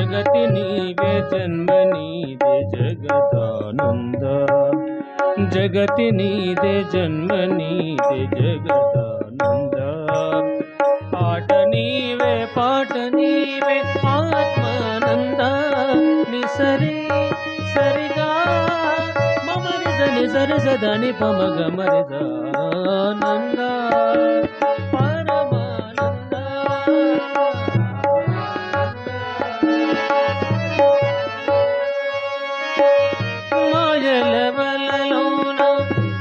జగతి నీవే జన్మ నీదే జగదానంద జగతి నీదే జన్మ నీదే జగదానంద పాట నీవే ఆత్మానంద నిసరి సరిగా మమరి దని సరి సదని పమగ మరిదానంద పరమానంద మాయల వలలోన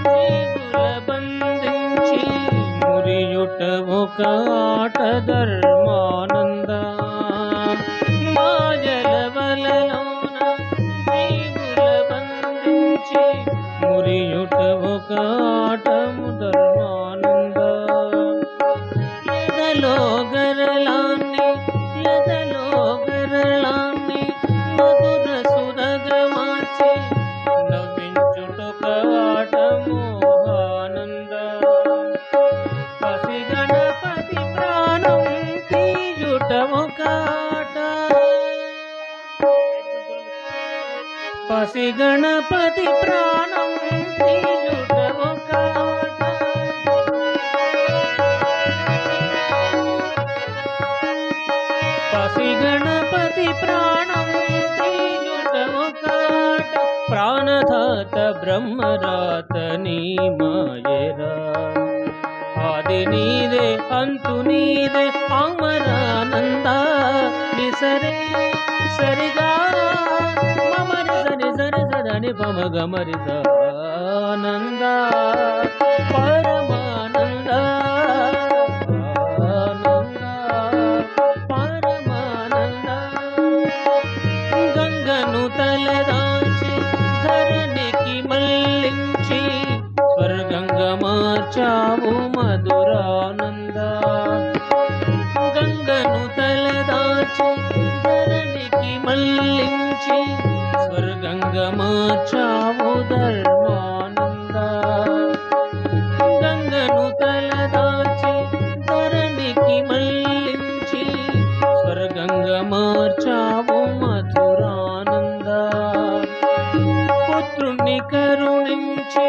జీవుల బంధించి మురియుట ఒక ఆట ధర్మానంద మాయల వలలోన జీవుల బంధించి మురియుట ఒక ఆటము ధర్మానంద ఎదలో గరళాన్ని మధుర సురగ మార్చి నవ్వించుటొక ఆటము ఆనంద పసి గణపతి ప్రాణం తీయుట ఒక ఆట పసి గణపతి ప్రాణం తీయుట ఒక ఆట పసి గణపతి ప్రాణం తీయుట ఒక ఆట ప్రాణదాత బ్రహ్మరాత నీ మాయేరా ఆది నీదే అంతు నీదే అమరానంద నిసరే సరిగా మమరి సరి సరి సదని పమగ మరిదానంద పరమానంద ఆనంద పరమానంద గంగను తలదాల్చి ధరణికి మళ్ళించి స్వర్గంగా మార్చావు మధురానంద గంగను తలదాల్చి ధరణికి మళ్ళించి స్వర్గంగా మార్చావు ధర్మానంద గంగను తలదాల్చి ధరణికి మళ్ళించి స్వర్గంగా మార్చావు మధురానంద పుత్రుణ్ణి కరుణించి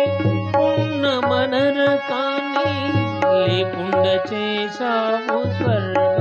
ఉన్న మనరకాన్ని లేకుండా చేశావు స్వర్గ